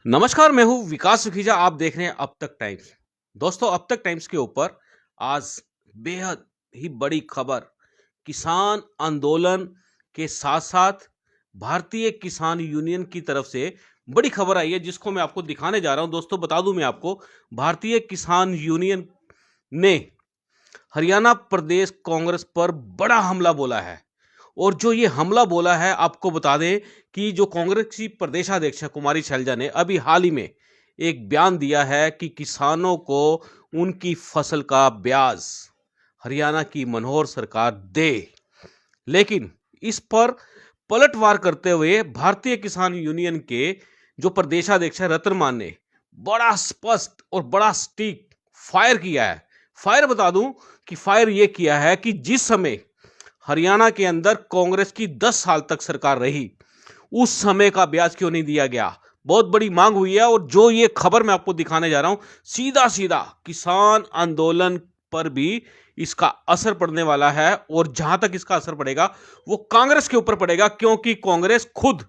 नमस्कार, मैं हूँ विकास सुखीजा। आप देख रहे हैं अब तक टाइम्स। दोस्तों, अब तक टाइम्स के ऊपर आज बेहद ही बड़ी खबर, किसान आंदोलन के साथ-साथ भारतीय किसान यूनियन की तरफ से बड़ी खबर आई है, जिसको मैं आपको दिखाने जा रहा हूँ। दोस्तों, बता दूँ मैं आपको, भारतीय किसान यूनियन ने हरियाणा प्रदेश कांग्रेस पर बड़ा हमला बोला है। और जो ये हमला बोला है, आपको बता दें कि जो कांग्रेस की प्रदेशाध्यक्ष है कुमारी शैलजा ने अभी हाल ही में एक बयान दिया है कि किसानों को उनकी फसल का ब्याज हरियाणा की मनोहर सरकार दे। लेकिन इस पर पलटवार करते हुए भारतीय किसान यूनियन के जो प्रदेशाध्यक्ष है रतन मान ने बड़ा स्पष्ट और बड़ा स्टिक फायर किया है। फायर बता दूं कि फायर ये किया है कि जिस समय हरियाणा के अंदर कांग्रेस की 10 साल तक सरकार रही, उस समय का ब्याज क्यों नहीं दिया गया। बहुत बड़ी मांग हुई है। और जो ये खबर मैं आपको दिखाने जा रहा हूं, सीधा सीधा किसान आंदोलन पर भी इसका असर पड़ने वाला है। और जहां तक इसका असर पड़ेगा वो कांग्रेस के ऊपर पड़ेगा, क्योंकि कांग्रेस खुद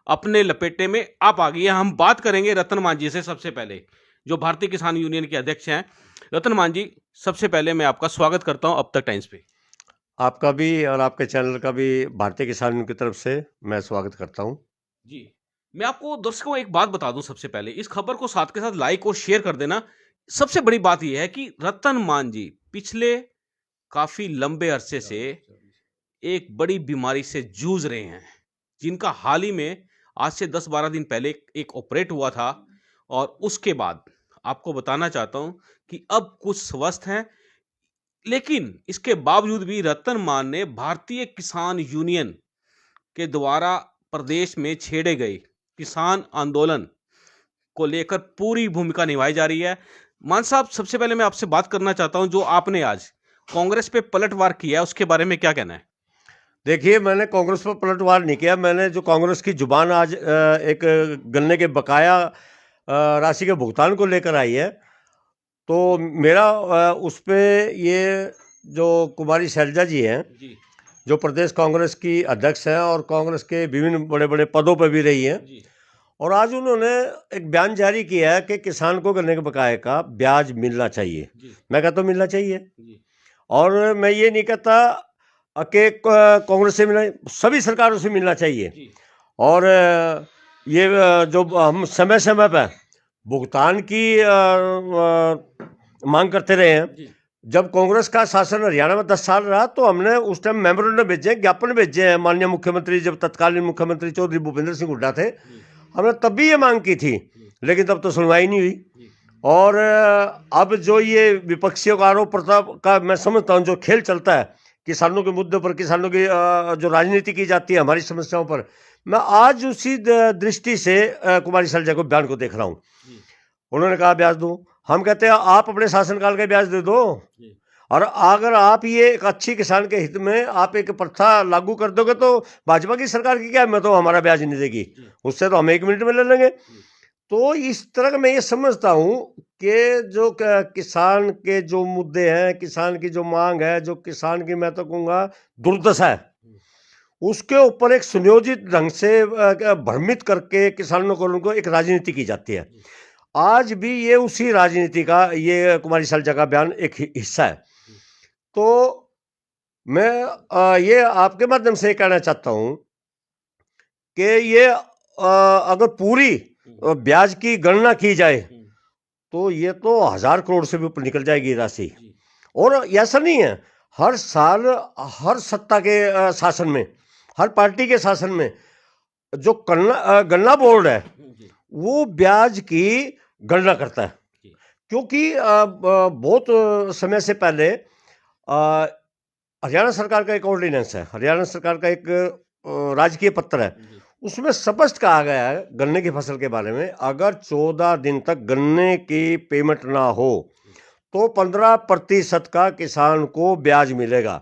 अपने लपेटे में आप आ गई है। हम बात करेंगे रतन मान जी से। सबसे पहले जो भारतीय किसान यूनियन के अध्यक्ष हैं, रतन मान जी, सबसे पहले मैं आपका स्वागत करता हूं अब तक टाइम्स पे। आपका भी और आपके चैनल का भी भारतीय किसान यूनियन की तरफ से मैं स्वागत करता हूं। जी, मैं आपको दर्शकों एक बात बता दूं। सबसे पहले इस खबर को साथ के साथ लाइक और शेयर कर देना। सबसे बड़ी बात यह है कि रतन मान जी पिछले काफी लंबे अरसे से एक बड़ी बीमारी से जूझ रहे हैं, जिनका हाल ही में आज से 10-12 दिन पहले एक ऑपरेट हुआ था। और उसके बाद आपको बताना चाहता हूं कि अब कुछ स्वस्थ हैं। लेकिन इसके बावजूद भी रतन मान ने भारतीय किसान यूनियन के द्वारा प्रदेश में छेड़े गए किसान आंदोलन को लेकर पूरी भूमिका निभाई जा रही है। मान साहब, सबसे पहले मैं आपसे बात करना चाहता हूं, जो आपने आज कांग्रेस पे पलटवार किया है, उसके बारे में क्या कहना है। देखिए, मैंने कांग्रेस पर पलटवार नहीं किया। मैंने जो कांग्रेस की जुबान आज एक गन्ने के बकाया राशि के भुगतान को लेकर आई है, तो मेरा उस पे ये जो कुमारी शैलजा जी हैं, जी जो प्रदेश कांग्रेस की अध्यक्ष हैं और कांग्रेस के विभिन्न बड़े बड़े पदों पर भी रही हैं, जी और आज उन्होंने एक बयान जारी किया है कि किसान को गन्ने के बकाये का ब्याज मिलना चाहिए। जी मैं कहता हूँ मिलना चाहिए। जी और मैं ये नहीं कहता कि कांग्रेस से मिलना, सभी सरकारों से मिलना चाहिए। जी और ये जो हम समय समय पर भुगतान की मांग करते रहे हैं। जी जब कांग्रेस का शासन हरियाणा में 10 साल रहा, तो हमने उस टाइम मेमोरेंडम भेजे, ज्ञापन भेजे हैं माननीय मुख्यमंत्री, जब तत्कालीन मुख्यमंत्री चौधरी भूपेंद्र सिंह हुड्डा थे। जी हमने तब भी ये मांग की थी, लेकिन तब तो सुनवाई नहीं हुई। जी और अब जो ये विपक्षियों का आरोप प्रताप का मैं समझता हूँ, जो खेल चलता है किसानों के मुद्दे पर, किसानों की जो राजनीति की जाती है हमारी समस्याओं पर, मैं आज उसी दृष्टि से कुमारी शैलजा को बयान को देख रहा हूँ। जी उन्होंने कहा ब्याज दो, हम कहते हैं आप अपने शासनकाल का ब्याज दे दो। जी और अगर आप ये एक अच्छी किसान के हित में आप एक प्रथा लागू कर दोगे, तो भाजपा की सरकार की क्या हिम्मत हो हमारा ब्याज नहीं देगी, जी उससे तो हम 1 मिनट में ले लेंगे। जी तो इस तरह का मैं ये समझता हूँ कि जो किसान के जो मुद्दे हैं, किसान की जो मांग है, जो किसान की मैं तो कहूँगा दुर्दशा है, उसके ऊपर एक सुनियोजित ढंग से भ्रमित करके किसानों को, उनको एक राजनीति की जाती है। आज भी ये उसी राजनीति का ये कुमारी शैलजा का बयान एक हिस्सा है। तो मैं ये आपके माध्यम से कहना चाहता हूँ कि ये अगर पूरी ब्याज की गणना की जाए, तो ये तो 1000 करोड़ से भी ऊपर निकल जाएगी राशि। और ऐसा नहीं है, हर साल हर सत्ता के शासन में, हर पार्टी के शासन में जो गणना बोर्ड है, वो ब्याज की गणना करता है। क्योंकि बहुत समय से पहले हरियाणा सरकार का एक ऑर्डिनेंस है, हरियाणा सरकार का एक राजकीय पत्र है, उसमें स्पष्ट कहा गया है गन्ने की फसल के बारे में, अगर 14 दिन तक गन्ने की पेमेंट ना हो तो 15% का किसान को ब्याज मिलेगा।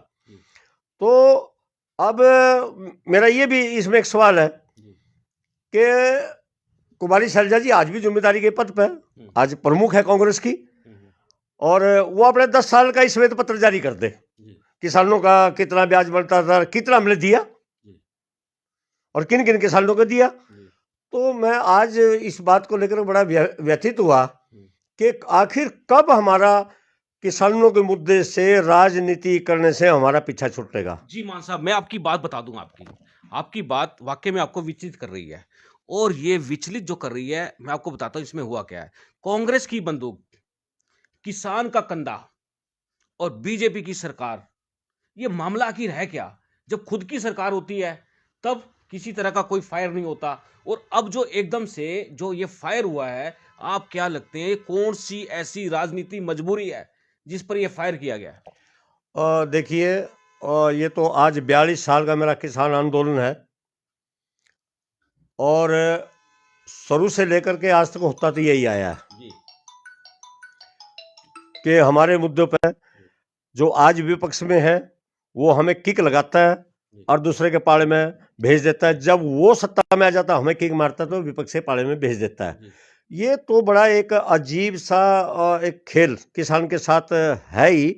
तो अब मेरा ये भी इसमें एक सवाल है कि कुमारी शैलजा जी आज भी जिम्मेदारी के पद पर, आज प्रमुख है कांग्रेस की, और वो अपने 10 साल का श्वेत पत्र जारी कर दे, किसानों का कितना ब्याज बनता था, कितना हमने दिया और किन किन किसानों को दिया। तो मैं आज इस बात को लेकर बड़ा व्यथित हुआ कि आखिर कब हमारा किसानों के मुद्दे से राजनीति करने से हमारा पीछा छूटेगा। जी मान साहब, मैं आपकी बात बता दूं। आपकी बात वाकई में आपको विचलित कर रही है, और ये विचलित जो कर रही है, मैं आपको बताता हूं इसमें हुआ क्या है। कांग्रेस की बंदूक, किसान का कंधा और बीजेपी की सरकार, ये मामला आखिर है क्या? जब खुद की सरकार होती है तब किसी तरह का कोई फायर नहीं होता, और अब जो एकदम से जो ये फायर हुआ है, आप क्या लगते हैं कौन सी ऐसी राजनीति मजबूरी है जिस पर ये फायर किया गया है? देखिए, ये तो आज 42 साल का मेरा किसान आंदोलन है, और शुरू से लेकर के आज तक होता तो यही आया है जी। कि हमारे मुद्दों पर जो आज विपक्ष में है वो हमें किक लगाता है और दूसरे के पाले में भेज देता है। जब वो सत्ता में आ जाता है हमें किक मारता है तो विपक्ष के पाले में भेज देता है। ये तो बड़ा एक अजीब सा एक खेल किसान के साथ है ही,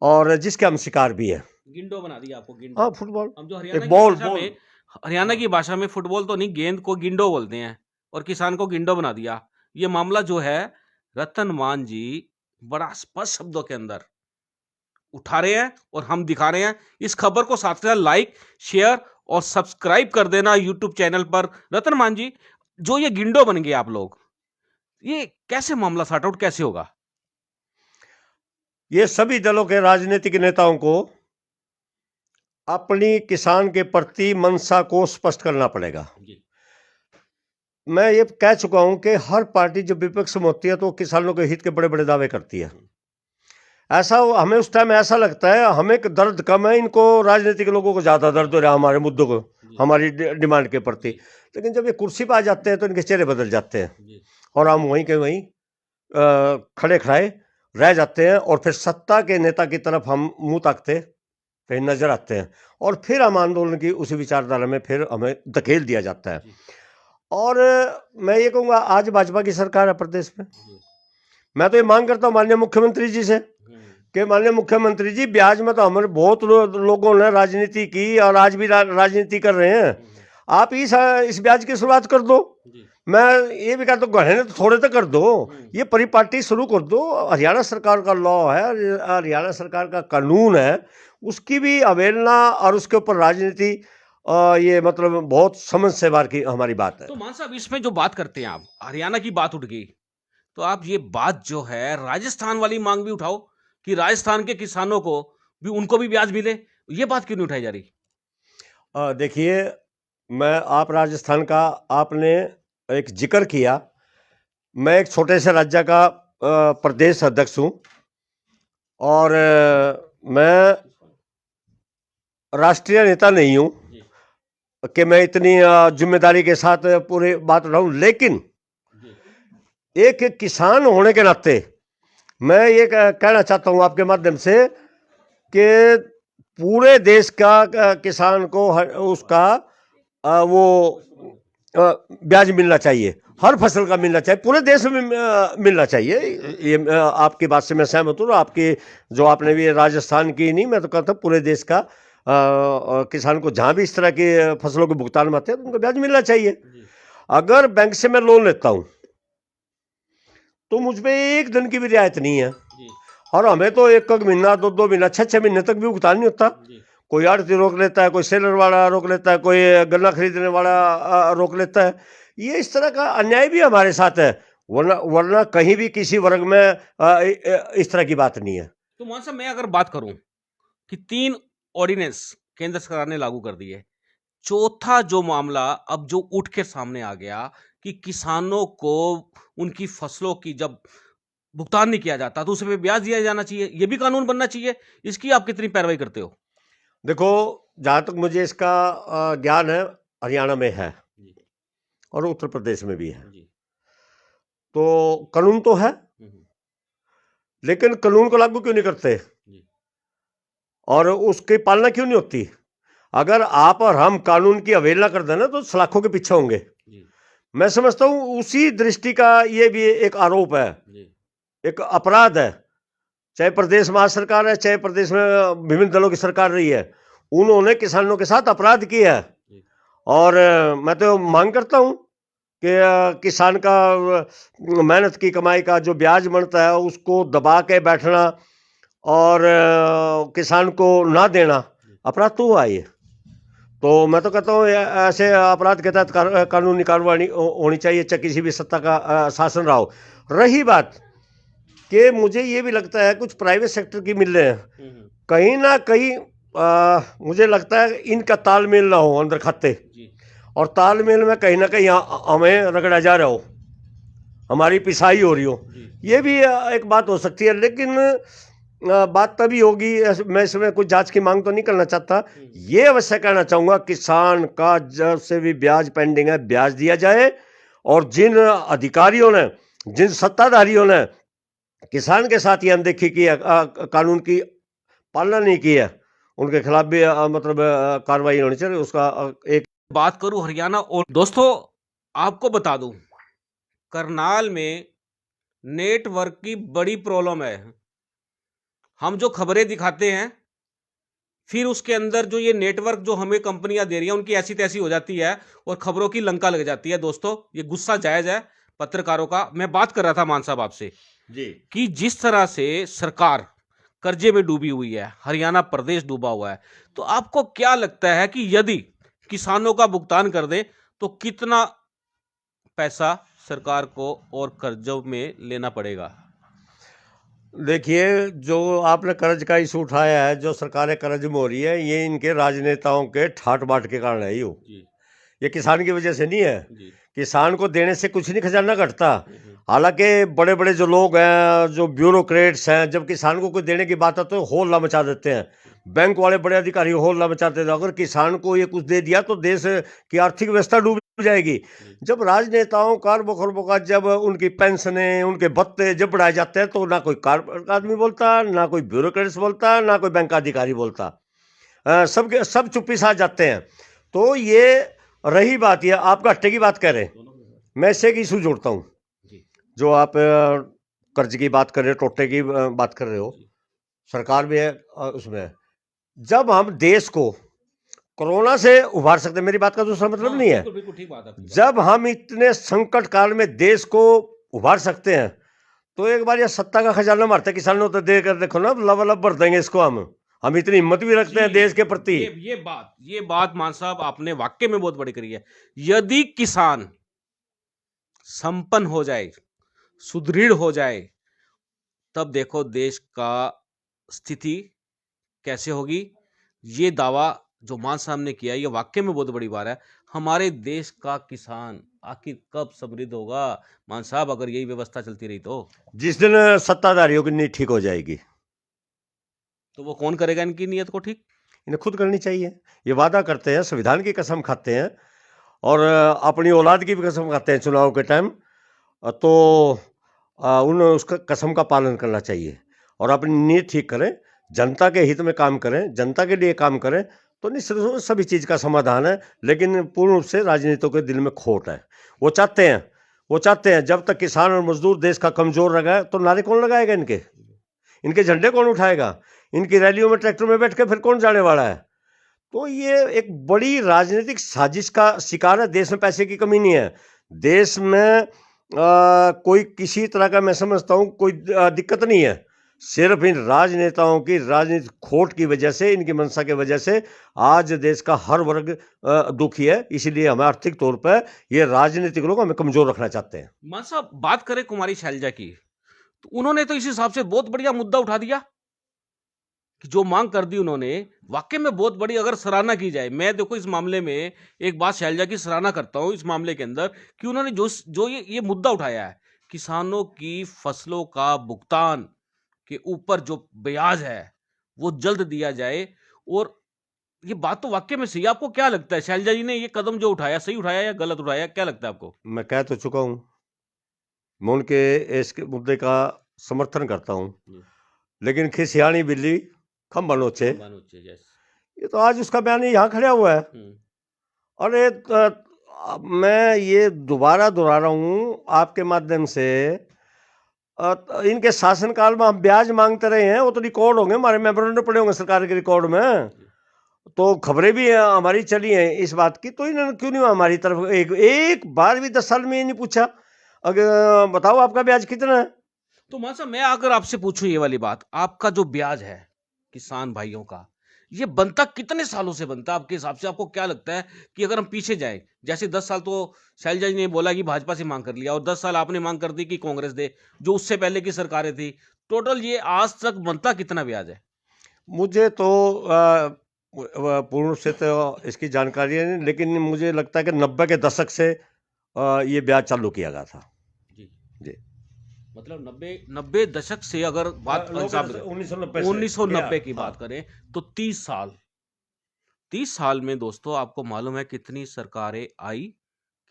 और जिसके हम शिकार भी हैं। गिंडो बना दिया आपको, गिंडो। हाँ, फुटबॉल, हम जो एक बॉल हरियाणा की भाषा में फुटबॉल तो नहीं, गेंद को गिंडो बोलते हैं, और किसान को गिंडो बना दिया। ये मामला जो है, रतन मान जी बड़ा स्पष्ट शब्दों के अंदर उठा रहे हैं और हम दिखा रहे हैं। इस खबर को साथ के साथ लाइक, शेयर और सब्सक्राइब कर देना यूट्यूब चैनल पर। रतन मान जी, जो ये गिंडो बन गए आप लोग, ये कैसे मामला सॉर्ट आउट कैसे होगा? ये सभी दलों के राजनीतिक नेताओं को अपनी किसान के प्रति मंशा को स्पष्ट करना पड़ेगा। मैं ये कह चुका हूं कि हर पार्टी जब विपक्ष में होती है तो किसानों के हित के बड़े बड़े दावे करती है। ऐसा हमें उस टाइम ऐसा लगता है हमें दर्द कम है, इनको राजनीतिक लोगों को ज्यादा दर्द हो रहा है हमारे मुद्दों को, हमारी डिमांड के प्रति। लेकिन जब ये कुर्सी पर आ जाते हैं तो इनके चेहरे बदल जाते हैं और हम वहीं के वहीं खड़े खड़ाए रह जाते हैं, और फिर सत्ता के नेता की तरफ हम मुंह ताकते फिर नजर आते हैं, और फिर हम आंदोलन की उसी विचारधारा में फिर हमें धकेल दिया जाता है। और मैं ये कहूँगा आज भाजपा की सरकार है प्रदेश में। मैं तो ये मांग करता हूँ माननीय मुख्यमंत्री जी से कि माननीय मुख्यमंत्री जी, ब्याज में तो हमारे बहुत लोगों ने राजनीति की और आज भी राजनीति कर रहे हैं, आप इस ब्याज की शुरुआत कर दो। मैं ये भी कहता हूँ गहने तो थोड़े तो कर दो, ये परिपाटी शुरू कर दो। हरियाणा सरकार का लॉ है, हरियाणा सरकार का कानून है, उसकी भी अवहेलना और उसके ऊपर राजनीति, ये मतलब बहुत समझ से बाहर की हमारी बात है। तो मान साहब, इसमें जो बात करते हैं आप, हरियाणा की बात उठ गई, तो आप ये बात जो है राजस्थान वाली मांग भी उठाओ कि राजस्थान के किसानों को भी, उनको भी ब्याज मिले। ये बात क्यों नहीं उठाई जा रही? देखिए, मैं आप राजस्थान का आपने एक जिक्र किया, मैं एक छोटे से राज्य का प्रदेश अध्यक्ष हूँ, और मैं राष्ट्रीय नेता नहीं हूँ कि मैं इतनी जिम्मेदारी के साथ पूरी बात उठाऊं। लेकिन एक किसान होने के नाते मैं ये कहना चाहता हूं आपके माध्यम से कि पूरे देश का किसान को उसका वो ब्याज मिलना चाहिए, हर फसल का मिलना चाहिए, पूरे देश में मिलना चाहिए। ये आपकी बात से मैं सहमत हूँ। आपकी जो आपने भी राजस्थान की नहीं, मैं तो कहता हूँ पूरे देश का किसान को जहाँ भी इस तरह की फसलों के भुगतान में आते हैं तो उनको ब्याज मिलना चाहिए। अगर बैंक से मैं लोन लेता हूँ तो मुझ पे एक दिन की भी रियायत नहीं है, और हमें तो एक महीना, दो महीना, 6 महीने तक भी भुगतान नहीं होता। कोई आड़ती रोक लेता है, कोई सेलर वाला रोक लेता है, कोई गन्ना खरीदने वाला रोक लेता है। ये इस तरह का अन्याय भी हमारे साथ है, वरना कहीं भी किसी वर्ग में इस तरह की बात नहीं है। तो मान साहब, मैं अगर बात करूं कि 3 ऑर्डिनेंस केंद्र सरकार ने लागू कर दिए, चौथा जो मामला अब जो उठ के सामने आ गया कि किसानों को उनकी फसलों की जब भुगतान नहीं किया जाता तो उस पे ब्याज दिया जाना चाहिए, ये भी कानून बनना चाहिए। इसकी आप कितनी पैरवाई करते हो? देखो, जहां तक मुझे इसका ज्ञान है, हरियाणा में है और उत्तर प्रदेश में भी है, तो कानून तो है, लेकिन कानून को लागू क्यों नहीं करते और उसकी पालना क्यों नहीं होती? अगर आप और हम कानून की अवहेलना कर देना तो सलाखों के पीछे होंगे। मैं समझता हूं उसी दृष्टि का ये भी एक आरोप है, एक अपराध है। चाहे प्रदेश में सरकार है, चाहे प्रदेश में विभिन्न दलों की सरकार रही है, उन्होंने किसानों के साथ अपराध किया है। और मैं तो मांग करता हूं कि किसान का मेहनत की कमाई का जो ब्याज बनता है उसको दबा के बैठना और किसान को ना देना अपराध तो हुआ ये। तो मैं तो कहता हूँ ऐसे अपराध के तहत कानूनी कार्रवाई होनी चाहिए, चाहे किसी भी सत्ता का शासन रहा हो। रही बात कि मुझे ये भी लगता है कुछ प्राइवेट सेक्टर की मिल रहे हैं, कहीं ना कहीं मुझे लगता है इनका तालमेल ना हो अंदर खाते, और तालमेल में कहीं ना कहीं हमें रगड़ा जा रहा हो, हमारी पिसाई हो रही हो, ये भी एक बात हो सकती है। लेकिन बात तभी होगी, मैं इसमें कुछ जांच की मांग तो नहीं करना चाहता, ये अवश्य कहना चाहूँगा किसान का जब से भी ब्याज पेंडिंग है ब्याज दिया जाए, और जिन अधिकारियों ने, जिन सत्ताधारियों ने किसान के साथ ये अनदेखी की है, कानून की पालना नहीं की है, उनके खिलाफ भी मतलब कार्रवाई होनी चाहिए। उसका एक बात करूं हरियाणा, और दोस्तों आपको बता दूं करनाल में नेटवर्क की बड़ी प्रॉब्लम है। हम जो खबरें दिखाते हैं फिर उसके अंदर जो ये नेटवर्क जो हमें कंपनियां दे रही हैं उनकी ऐसी तैसी हो जाती है और खबरों की लंका लग जाती है। दोस्तों ये गुस्सा जायज है पत्रकारों का। मैं बात कर रहा था मान साहब आपसे जी कि जिस तरह से सरकार कर्जे में डूबी हुई है, हरियाणा प्रदेश डूबा हुआ है, तो आपको क्या लगता है कि यदि किसानों का भुगतान कर दे तो कितना पैसा सरकार को और कर्जों में लेना पड़ेगा? देखिए, जो आपने कर्ज का इशू उठाया है, जो सरकारें कर्ज में हो रही है, ये इनके राजनेताओं के ठाट बाट के कारण है। ये किसान की वजह से नहीं है। किसान को देने से कुछ नहीं, खजाना घटता। हालांकि बड़े बड़े जो लोग हैं, जो ब्यूरोक्रेट्स हैं, जब किसान को कोई देने की बात है तो होल्ला मचा देते हैं। बैंक वाले बड़े अधिकारी होल्ला मचाते थे। अगर किसान को ये कुछ दे दिया तो देश की आर्थिक व्यवस्था डूब जाएगी। जब राजनेताओं कारबों खरबों का, जब उनकी पेंशनें, उनके भत्ते जब बढ़ाए जाते हैं तो ना कोई कारपोरेट आदमी बोलता, ना कोई ब्यूरोक्रेट्स बोलता, ना कोई बैंक अधिकारी बोलता। सब चुप्पी साध जाते हैं। तो ये रही बात, ये आप घाटे की बात कह रहे हैं, मैं इससे एक इशू जोड़ता हूँ। जो आप कर्ज की बात कर रहे हो, टोटे की बात कर रहे हो, सरकार भी है उसमें है। जब हम देश को कोरोना से उभार सकते हैं, मेरी बात का दूसरा मतलब नहीं है, बिल्कुल ठीक बात है। जब हम इतने संकट काल में देश को उभार सकते हैं तो एक बार ये सत्ता का खजाना मारते किसानों तो दे कर देखो ना, लबालब भर देंगे इसको। हम इतनी हिम्मत भी रखते हैं देश के प्रति। ये बात मान साहब आपने वाक्य में बहुत बड़ी करी है। यदि किसान संपन्न हो जाए, सुदृढ़ हो जाए, तब देखो देश का स्थिति कैसे होगी। ये दावा जो मान साहब ने किया, ये वाक्य में बहुत बड़ी बात है। हमारे देश का किसान आखिर कब समृद्ध होगा मान साहब, अगर यही व्यवस्था चलती रही तो? जिस दिन सत्ताधारियों की नीयत ठीक हो जाएगी। तो वो कौन करेगा इनकी नीयत को ठीक? इन्हें खुद करनी चाहिए। ये वादा करते हैं, संविधान की कसम खाते हैं और अपनी औलाद की भी कसम खाते हैं चुनाव के टाइम, तो उन्हें उसका कसम का पालन करना चाहिए और अपनी नीयत ठीक करें, जनता के हित में काम करें, जनता के लिए काम करें, तो निश्चित रूप से सभी चीज़ का समाधान है। लेकिन पूर्ण रूप से राजनीतियों के दिल में खोट है। वो चाहते हैं जब तक किसान और मजदूर देश का कमजोर रहेगा तो नारे कौन लगाएगा, इनके झंडे कौन उठाएगा, इनकी रैलियों में ट्रैक्टर में बैठ के फिर कौन जाने वाला है। तो ये एक बड़ी राजनीतिक साजिश का शिकार है। देश में पैसे की कमी नहीं है, देश में कोई किसी तरह का, मैं समझता हूँ कोई दिक्कत नहीं है। सिर्फ इन राजनेताओं की राजनीतिक खोट की वजह से, इनकी मंशा की वजह से आज देश का हर वर्ग दुखी है। इसलिए हमें आर्थिक तौर पर ये राजनीतिक लोग हमें कमजोर रखना चाहते हैं। मान साहब बात करें कुमारी शैलजा की, तो उन्होंने तो इस हिसाब से बहुत बढ़िया मुद्दा उठा दिया कि जो मांग कर दी उन्होंने, वाकई में बहुत बड़ी अगर सराहना की जाए। मैं देखो इस मामले में एक बात शैलजा की सराहना करता हूं इस मामले के अंदर, कि उन्होंने जो ये मुद्दा उठाया है, किसानों की फसलों का भुगतान के ऊपर जो ब्याज है वो जल्द दिया जाए। और ये बात तो वाकई में सही। आपको क्या लगता है शैलजा जी ने ये कदम जो उठाया, सही उठाया या गलत उठाया, क्या लगता है आपको? मैं कह तो चुका हूं, मैं उनके इसके मुद्दे का समर्थन करता हूं, लेकिन खिसियानी बिल्ली खंबा नोचे, ये तो आज उसका बयान यहाँ खड़ा हुआ है। अरे मैं ये दोबारा दोहरा रहा हूँ आपके माध्यम से, इनके शासनकाल में हम ब्याज मांगते रहे हैं, वो तो रिकॉर्ड होंगे, हमारे मेमोरेंडम पड़े होंगे सरकार के रिकॉर्ड में। तो खबरें भी हमारी चली हैं इस बात की, तो इन्होंने क्यों नहीं हमारी तरफ एक बार भी 10 साल में ये नहीं पूछा, अगर बताओ आपका ब्याज कितना है। तो मान साहब मैं अगर आपसे पूछूं ये वाली बात, आपका जो ब्याज है किसान भाइयों का, ये बनता कितने सालों से बनता है आपके हिसाब से? आपको क्या लगता है कि अगर हम पीछे जाएं, जैसे 10 साल तो शैलजा जी ने बोला कि भाजपा से मांग कर लिया, और 10 साल आपने मांग कर दी कि कांग्रेस दे, जो उससे पहले की सरकारें थी, टोटल ये आज तक बनता कितना ब्याज है? मुझे तो पूर्ण से तो इसकी जानकारी है नहीं, लेकिन मुझे लगता है कि 90 के दशक से ये ब्याज चालू किया गया था। जी जी, मतलब 90 दशक से अगर बात 1990 की बात करें तो 30 साल में दोस्तों आपको मालूम है कितनी सरकारें आई,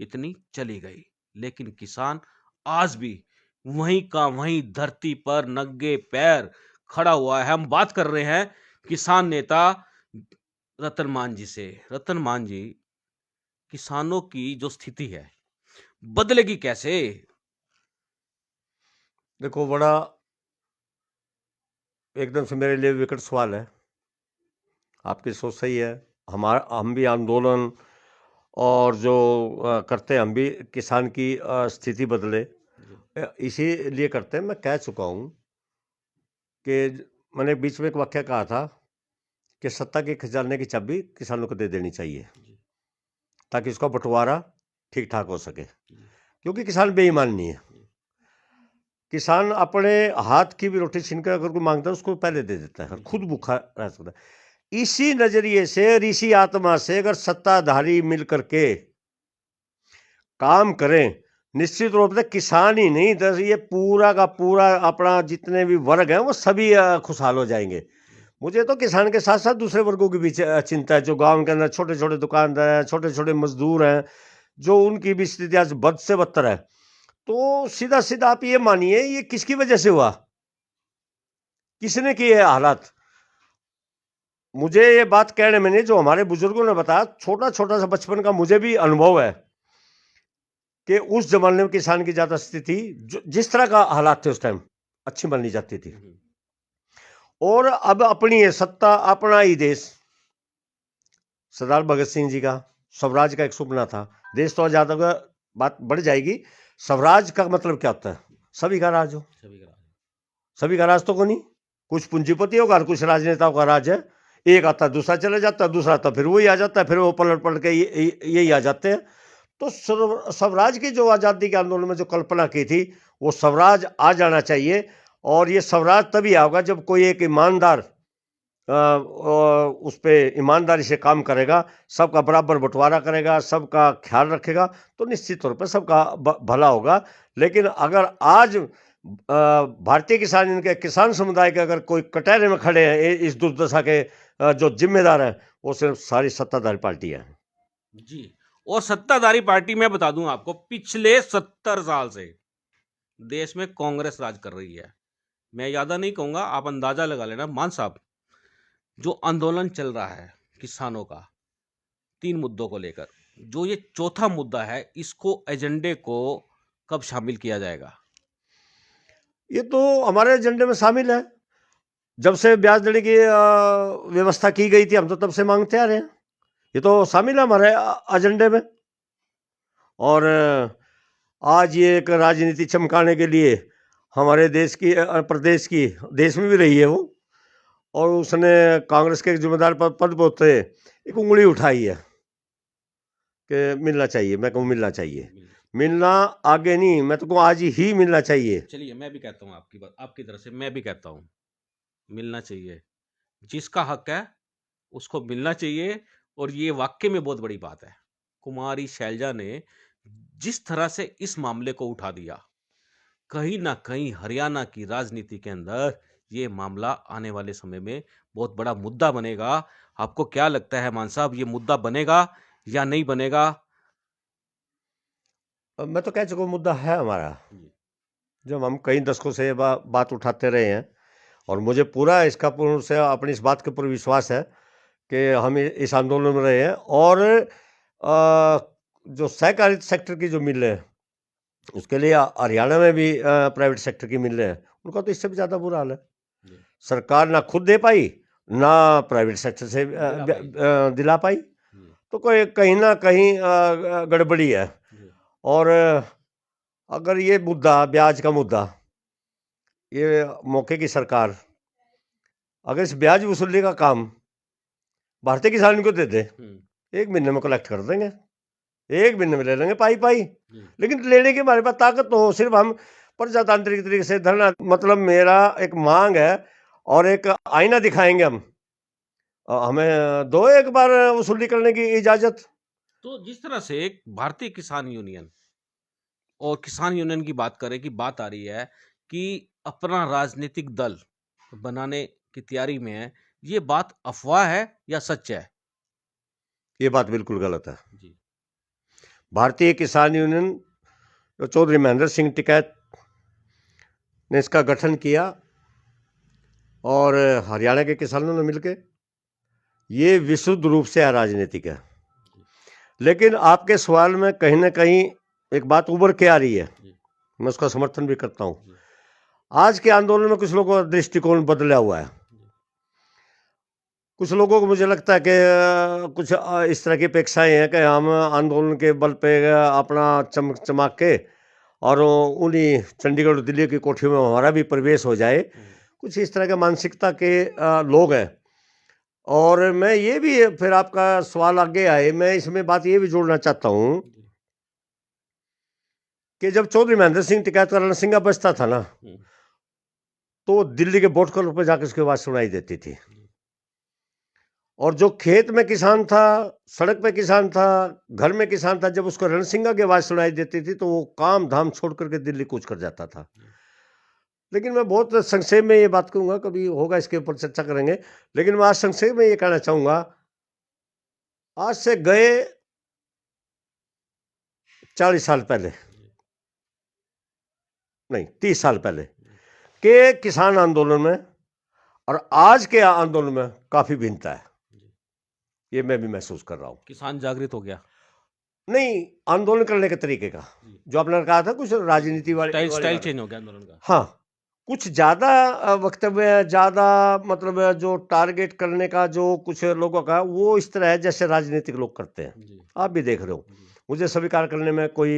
कितनी चली गई, लेकिन किसान आज भी वहीं का वहीं धरती पर नंगे पैर खड़ा हुआ है। हम बात कर रहे हैं किसान नेता रतन मान जी से। रतन मान जी, किसानों की जो स्थिति है बदलेगी कैसे? देखो, बड़ा एकदम से मेरे लिए विकट सवाल है। आपकी सोच सही है, हम भी आंदोलन और जो करते हैं, हम भी किसान की स्थिति बदले इसीलिए करते हैं। मैं कह चुका हूँ कि मैंने बीच में एक वाक्य कहा था कि सत्ता के खजाने की चाबी किसानों को दे देनी चाहिए, ताकि उसका बंटवारा ठीक ठाक हो सके, क्योंकि किसान बेईमान नहीं है। किसान अपने हाथ की भी रोटी छीनकर अगर कोई मांगता है उसको पहले दे देता है, खुद भूखा रह सकता है। इसी नजरिए से, ऋषि आत्मा से अगर सत्ताधारी मिल करके काम करें, निश्चित रूप से किसान ही नहीं, ये पूरा का पूरा अपना जितने भी वर्ग हैं वो सभी खुशहाल हो जाएंगे। मुझे तो किसान के साथ साथ दूसरे वर्गों की भी चिंता है, जो गांव के अंदर छोटे छोटे दुकानदार हैं, छोटे छोटे मजदूर हैं, जो उनकी भी स्थिति आज बद से बदतर है। तो सीधा सीधा आप ये मानिए, ये किसकी वजह से हुआ, किसने किए हालात? मुझे ये बात कहने में नहीं, जो हमारे बुजुर्गों ने बताया, छोटा छोटा सा बचपन का मुझे भी अनुभव है कि उस जमाने में किसान की ज्यादा स्थिति, जिस तरह का हालात थे उस टाइम, अच्छी मानी जाती थी। और अब अपनी ये सत्ता, अपना ही देश, सरदार भगत सिंह जी का स्वराज का एक सुपना था। देश तो आजाद होगा, बात बढ़ जाएगी। स्वराज का मतलब क्या होता है? सभी का राज हो। सभी का राज तो को नहीं, कुछ पूंजीपतियों का और कुछ राजनेताओं का राज है। एक आता दूसरा चले जाता है, दूसरा आता फिर वही आ जाता है, फिर वो पलट पलट के यही आ जाते हैं। तो स्वराज की जो आज़ादी के आंदोलन में जो कल्पना की थी, वो स्वराज आ जाना चाहिए। और ये स्वराज तभी आएगा जब कोई एक ईमानदार उस पर ईमानदारी से काम करेगा, सबका बराबर बंटवारा करेगा, सबका ख्याल रखेगा, तो निश्चित तौर पर सबका भला होगा। लेकिन अगर आज भारतीय किसान, इनके किसान समुदाय के अगर कोई कटहरे में खड़े हैं इस दुर्दशा के, जो जिम्मेदार हैं वो सिर्फ सारी सत्ताधारी पार्टियां हैं। जी, और सत्ताधारी पार्टी मैं बता दूं आपको, पिछले 70 साल से देश में कांग्रेस राज कर रही है। मैं ज्यादा नहीं कहूंगा, आप अंदाजा लगा लेना। मान साहब, जो आंदोलन चल रहा है किसानों का 3 मुद्दों को लेकर, जो ये चौथा मुद्दा है, इसको एजेंडे को कब शामिल किया जाएगा? ये तो हमारे एजेंडे में शामिल है। जब से ब्याज देने की व्यवस्था की गई थी, हम तो तब से मांगते आ रहे हैं। ये तो शामिल है हमारे एजेंडे में। और आज ये एक राजनीति चमकाने के लिए हमारे देश की, प्रदेश की, देश में भी रही है वो, और उसने कांग्रेस के जिम्मेदार पद पर होते एक उंगली उठाई है कि मिलना चाहिए। मैं कहूँ मिलना चाहिए, मिलना आगे नहीं, मैं तो कहूँ आज ही मिलना चाहिए। चलिए, मैं भी कहता हूँ आपकी बात, आपकी तरफ से मैं भी कहता हूँ मिलना चाहिए। जिसका हक है उसको मिलना चाहिए। और ये वाकई में बहुत बड़ी बात है। कुमारी शैलजा ने जिस तरह से इस मामले को उठा दिया, कहीं ना कहीं हरियाणा की राजनीति के अंदर ये मामला आने वाले समय में बहुत बड़ा मुद्दा बनेगा। आपको क्या लगता है मान साहब, ये मुद्दा बनेगा या नहीं बनेगा? मैं तो कह चुका हूँ, मुद्दा है हमारा। जब हम कई दशकों से बात उठाते रहे हैं, और मुझे पूरा इसका पूर्ण से अपनी इस बात के ऊपर विश्वास है कि हम इस आंदोलन में रहे हैं। और जो सहकारी सेक्टर की जो मिल है, उसके लिए हरियाणा में भी प्राइवेट सेक्टर की मिल है, उनका तो इससे भी ज़्यादा बुरा हाल है। सरकार ना खुद दे पाई ना प्राइवेट सेक्टर से दिला पाई। तो कोई कहीं ना कहीं गड़बड़ी है। और अगर ये मुद्दा, ब्याज का मुद्दा, ये मौके की सरकार अगर इस ब्याज वसूली का काम भारतीय किसान को दे दे, 1 महीने में कलेक्ट कर देंगे, 1 महीने में ले लेंगे पाई पाई। लेकिन लेने की हमारे पास ताकत तो हो, सिर्फ हम प्रजातांत्रिक तरीके से धरना, मतलब मेरा एक मांग है और एक आईना दिखाएंगे हम, हमें दो एक बार वसूली करने की इजाजत। तो जिस तरह से एक भारतीय किसान यूनियन और किसान यूनियन की बात करें कि बात आ रही है कि अपना राजनीतिक दल बनाने की तैयारी में है, ये बात अफवाह है या सच है? ये बात बिल्कुल गलत है जी। भारतीय किसान यूनियन, जो चौधरी महेंद्र सिंह टिकैत ने इसका गठन किया और हरियाणा के किसानों ने मिलकर, ये विशुद्ध रूप से अराजनीतिक है। लेकिन आपके सवाल में कहीं ना कहीं एक बात उभर के आ रही है, मैं उसका समर्थन भी करता हूं। आज के आंदोलन में कुछ लोगों का दृष्टिकोण बदला हुआ है। कुछ लोगों को मुझे लगता है कि कुछ इस तरह की अपेक्षाएं हैं कि हम आंदोलन के बल पे अपना चमक चमक के और उन्हीं चंडीगढ़ और दिल्ली की कोठियों में हमारा भी प्रवेश हो जाए। कुछ इस तरह के मानसिकता के लोग हैं। और मैं ये भी, फिर आपका सवाल आगे आए, मैं इसमें बात ये भी जोड़ना चाहता हूँ कि जब चौधरी महेंद्र सिंह टिकैत का रणसिंगा बजता था ना, तो दिल्ली के बोट कलर पर जाकर उसकी आवाज सुनाई देती थी। और जो खेत में किसान था, सड़क पे किसान था, घर में किसान था, जब उसको रणसिंगा की आवाज सुनाई देती थी तो वो काम धाम छोड़ करके दिल्ली कूच कर जाता था। लेकिन मैं बहुत संक्षेप में ये बात कहूंगा, कभी होगा इसके ऊपर चर्चा करेंगे, लेकिन मैं आज संक्षेप में ये कहना चाहूंगा, आज से गए 40 साल पहले, नहीं 30 साल पहले के किसान आंदोलन में और आज के आंदोलन में काफी भिन्नता है। ये मैं भी महसूस कर रहा हूं। किसान जागृत हो गया? नहीं, आंदोलन करने के तरीके का, जो आपने कहा था कुछ राजनीति वाले स्टाइल चेंज हो गया आंदोलन का। हाँ, कुछ ज्यादा वक्तव्य, ज्यादा मतलब जो टारगेट करने का जो कुछ लोगों का, वो इस तरह है जैसे राजनीतिक लोग करते हैं। आप भी देख रहे हो, मुझे स्वीकार करने में कोई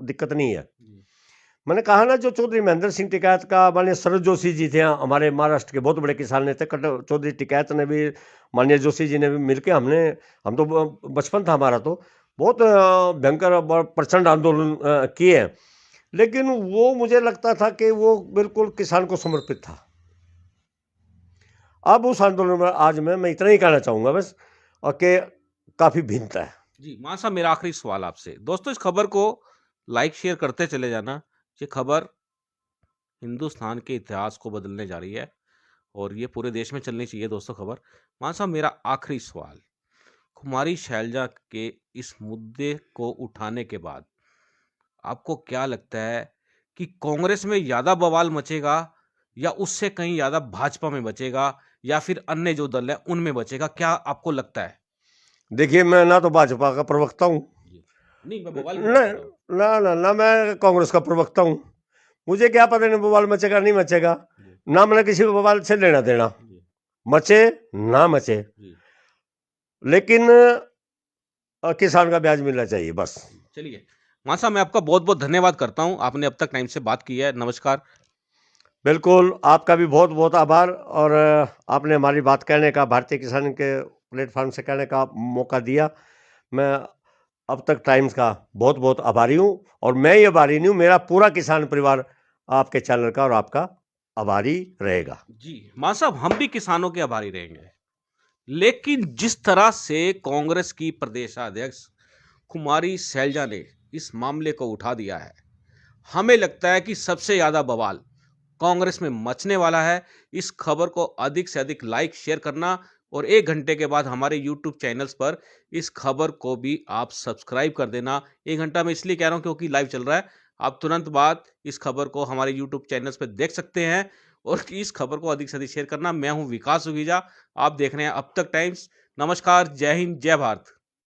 दिक्कत नहीं है। मैंने कहा ना, जो चौधरी महेंद्र सिंह टिकैत का, माननीय शरद जोशी जी थे, हमारे महाराष्ट्र के बहुत बड़े किसान नेता, चौधरी टिकैत ने भी, माननीय जोशी जी ने भी मिलके, हम तो बचपन था हमारा, तो बहुत भयंकर प्रचंड आंदोलन किए हैं। लेकिन वो मुझे लगता था कि वो बिल्कुल किसान को समर्पित था। अब उस आंदोलन में आज मैं इतना ही कहना चाहूंगा बस, और कि काफी भिन्नता है। जी मान साहब, मेरा आखिरी सवाल आपसे। दोस्तों, इस खबर को लाइक शेयर करते चले जाना। ये खबर हिंदुस्तान के इतिहास को बदलने जा रही है और ये पूरे देश में चलनी चाहिए दोस्तों खबर। मान साहब, मेरा आखिरी सवाल, कुमारी शैलजा के इस मुद्दे को उठाने के बाद आपको क्या लगता है कि कांग्रेस में ज्यादा बवाल मचेगा या उससे कहीं ज्यादा भाजपा में बचेगा या फिर अन्य जो दल है उनमें बचेगा? क्या आपको लगता है? देखिए, मैं ना तो भाजपा का प्रवक्ता हूँ, नहीं मैं बवाल ना मैं कांग्रेस का प्रवक्ता हूँ। मुझे क्या पता नहीं बवाल मचेगा नहीं मचेगा, ना मैंने किसी बवाल से लेना देना, मचे ना मचे, लेकिन किसान का ब्याज मिलना चाहिए बस। चलिए मान साहब, मैं आपका बहुत बहुत धन्यवाद करता हूं, आपने अब तक टाइम से बात की है। नमस्कार। बिल्कुल, आपका भी बहुत बहुत आभार, और आपने हमारी बात कहने का, भारतीय किसान के प्लेटफॉर्म से कहने का मौका दिया। मैं अब तक टाइम्स का बहुत बहुत आभारी हूँ, और मैं ये आभारी नहीं हूँ, मेरा पूरा किसान परिवार आपके चैनल का और आपका आभारी रहेगा। जी मान साहब, हम भी किसानों के आभारी रहेंगे। लेकिन जिस तरह से कांग्रेस की प्रदेशाध्यक्ष कुमारी शैलजा ने इस मामले को उठा दिया है, हमें लगता है कि सबसे ज्यादा बवाल कांग्रेस में मचने वाला है। इस खबर को अधिक से अधिक लाइक शेयर करना, और 1 घंटे के बाद हमारे YouTube चैनल्स पर इस खबर को भी आप सब्सक्राइब कर देना। 1 घंटा में इसलिए कह रहा हूं क्योंकि लाइव चल रहा है। आप तुरंत बाद इस खबर को हमारे YouTube चैनल्स पर देख सकते हैं, और इस खबर को अधिक से अधिक शेयर करना। मैं हूं विकास सुगीजा, आप देख रहे हैं अब तक टाइम्स। नमस्कार, जय हिंद, जय भारत।